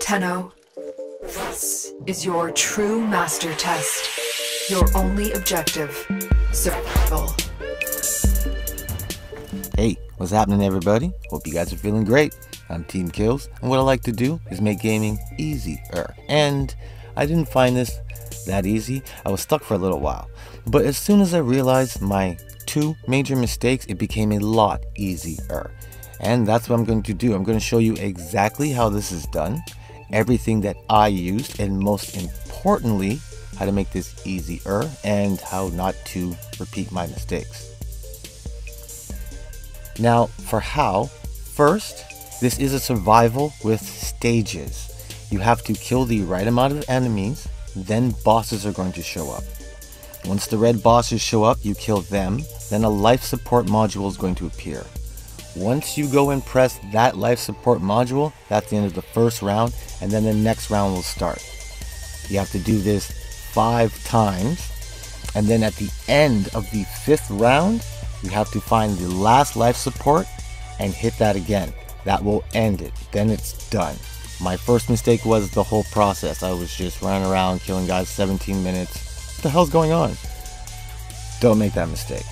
Tenno, this is your true master test. Your only objective, survival. Hey, what's happening everybody? Hope you guys are feeling great. I'm Team Kills, and what I like to do is make gaming easier. And I didn't find this that easy. I was stuck for a little while. But as soon as I realized my two major mistakes, it became a lot easier. And that's what I'm going to do. I'm going to show you exactly how this is done, everything that I used, and most importantly, how to make this easier and how not to repeat my mistakes. Now, for how, first, this is a survival with stages. You have to kill the right amount of enemies, then bosses are going to show up. Once the red bosses show up, you kill them, then a life support module is going to appear. Once you go and press that life support module, that's the end of the first round, and then the next round will start. You have to do this 5 times, and then at the end of the 5th round, you have to find the last life support and hit that again. That will end it. Then it's done. My first mistake was the whole process. I was just running around killing guys 17 minutes. What the hell's going on? Don't make that mistake.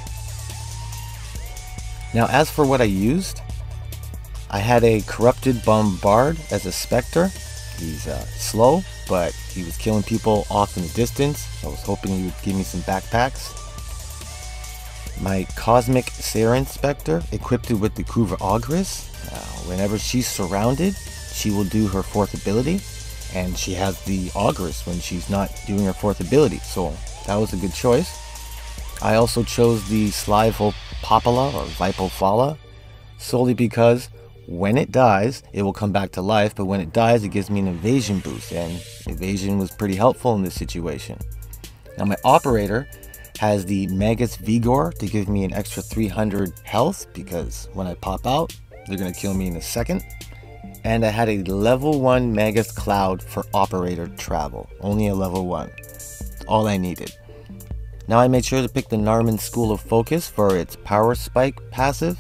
Now, as for what I used, I had a corrupted bombard as a specter. He's slow, but he was killing people off in the distance. I was hoping he would give me some backpacks. My cosmic Sarin specter, equipped with the Kuva Ogress. Whenever she's surrounded, she will do her 4th ability, and she has the Ogress when she's not doing her 4th ability, so that was a good choice. I also chose the Slyvopopala or Vipofala solely because when it dies, it will come back to life, but when it dies, it gives me an evasion boost, and evasion was pretty helpful in this situation. Now, my operator has the Magus Vigor to give me an extra 300 health because when I pop out, they're going to kill me in a second. And I had a level 1 Magus Cloud for operator travel. Only a level 1. All I needed. Now I made sure to pick the Narman School of Focus for its Power Spike passive,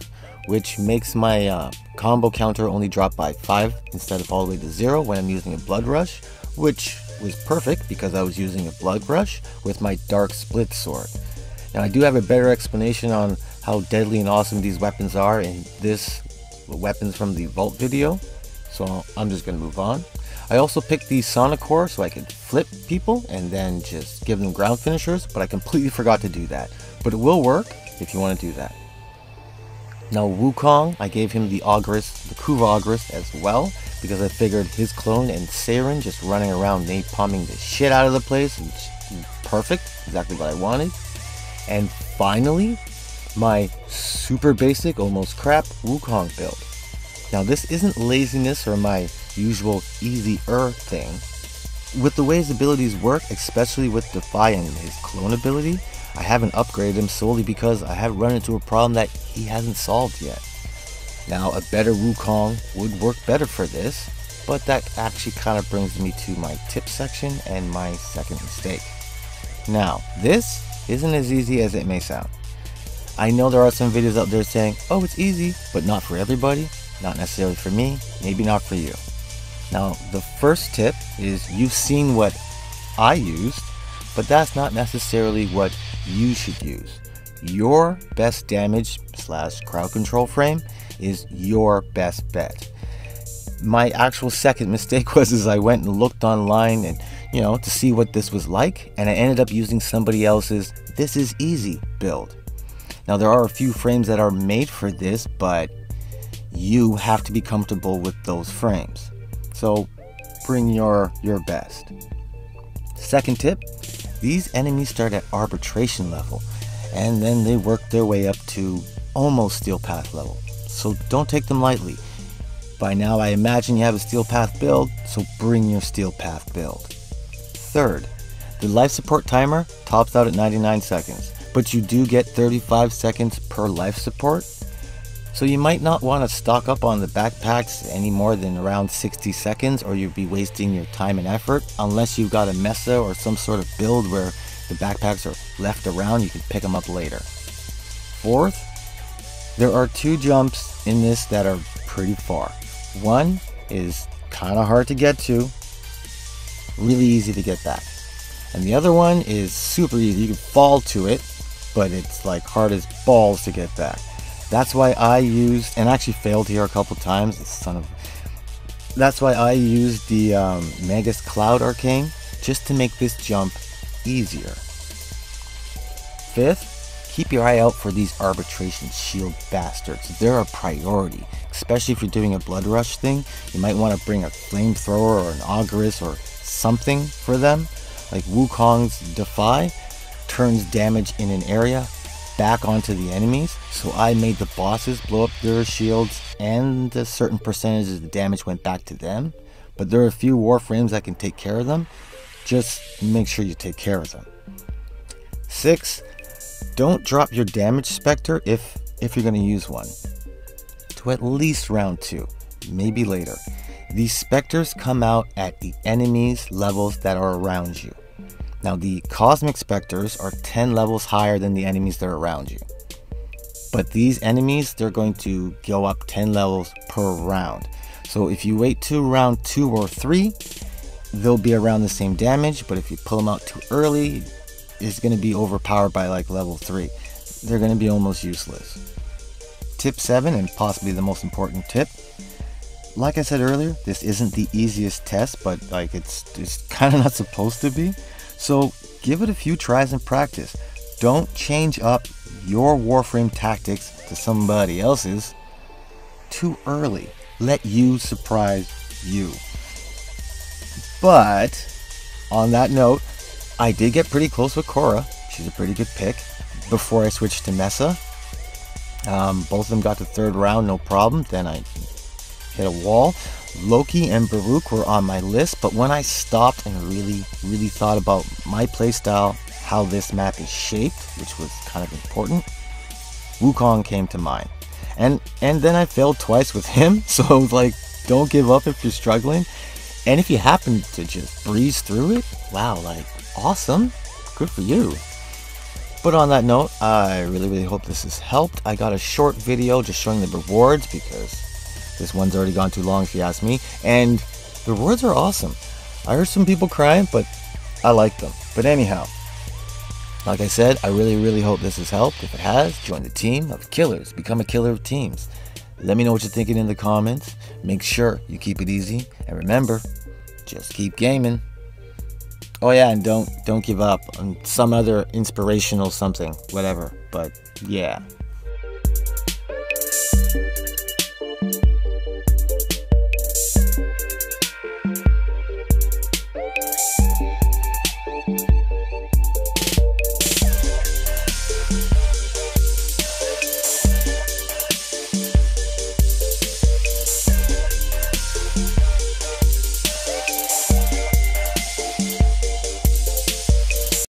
which makes my combo counter only drop by 5 instead of all the way to 0 when I'm using a Blood Rush, which was perfect because I was using a Blood Rush with my Dark Split Sword. Now I do have a better explanation on how deadly and awesome these weapons are in this weapons from the Vault video, so I'm just going to move on. I also picked the Sonicore so I could flip people and then just give them ground finishers, but I completely forgot to do that. But it will work if you want to do that. Now Wukong, I gave him the Ogress, the Kuva Ogress as well, because I figured his clone and Sarin just running around napalming the shit out of the place, which is perfect, exactly what I wanted. And finally, my super basic, almost crap Wukong build. Now this isn't laziness or my usual easier thing. With the way his abilities work, especially with Defy and his clone ability, I haven't upgraded him solely because I have run into a problem that he hasn't solved yet. Now a better Wukong would work better for this, but that actually kind of brings me to my tip section and my second mistake. Now this isn't as easy as it may sound. I know there are some videos out there saying, oh, it's easy, but not for everybody, not necessarily for me, maybe not for you. Now, the first tip is you've seen what I used, but that's not necessarily what you should use. Your best damage / crowd control frame is your best bet. My actual second mistake was I went and looked online and, to see what this was like, and I ended up using somebody else's This Is Easy build. Now there are a few frames that are made for this, but you have to be comfortable with those frames. So bring your best. Second tip, these enemies start at arbitration level and then they work their way up to almost Steel Path level. So don't take them lightly. By now I imagine you have a Steel Path build, so bring your Steel Path build. Third, the life support timer tops out at 99 seconds. But you do get 35 seconds per life support, so you might not want to stock up on the backpacks any more than around 60 seconds or you'll be wasting your time and effort unless you've got a Mesa or some sort of build where the backpacks are left around, you can pick them up later. Fourth, there are 2 jumps in this that are pretty far. One is kind of hard to get to, really easy to get back. And the other one is super easy. You can fall to it, but it's like hard as balls to get back. That's why I used, and actually failed here a couple times, that's why I used the Magus Cloud Arcane, just to make this jump easier. Fifth, keep your eye out for these Arbitration Shield bastards. They're a priority, especially if you're doing a Blood Rush thing. You might want to bring a Flamethrower or an Auguris or something for them. Like Wukong's Defy turns damage in an area back onto the enemies, so I made the bosses blow up their shields and a certain percentage of the damage went back to them. But there are a few Warframes that can take care of them. Just make sure you take care of them. 6, don't drop your damage specter if you're going to use one to at least round 2, maybe later. These specters come out at the enemies levels that are around you. Now the Cosmic Specters are 10 levels higher than the enemies that are around you. But these enemies, they're going to go up 10 levels per round. So if you wait to round 2 or 3, they'll be around the same damage, but if you pull them out too early, it's going to be overpowered by like level 3. They're going to be almost useless. Tip 7, and possibly the most important tip. Like I said earlier, this isn't the easiest test, but like it's kind of not supposed to be. So give it a few tries and practice. Don't change up your Warframe tactics to somebody else's too early. Let you surprise you. But on that note, I did get pretty close with Korra. She's a pretty good pick before I switched to Mesa. Both of them got to 3rd round, no problem. Then I hit a wall. Loki and Baruch were on my list, but when I stopped and really thought about my playstyle, how this map is shaped, which was kind of important, Wukong came to mind. And then I failed twice with him, so I was like, don't give up if you're struggling. And if you happen to just breeze through it, wow, like, awesome. Good for you. But on that note, I really hope this has helped. I got a short video just showing the rewards because this one's already gone too long if you ask me. And the rewards are awesome. I heard some people crying, but I like them. But anyhow, like I said, I really hope this has helped. If it has, join the team of killers. Become a killer of teams. Let me know what you're thinking in the comments. Make sure you keep it easy. And remember, just keep gaming. Oh yeah, and don't give up on some other inspirational something, whatever. But yeah.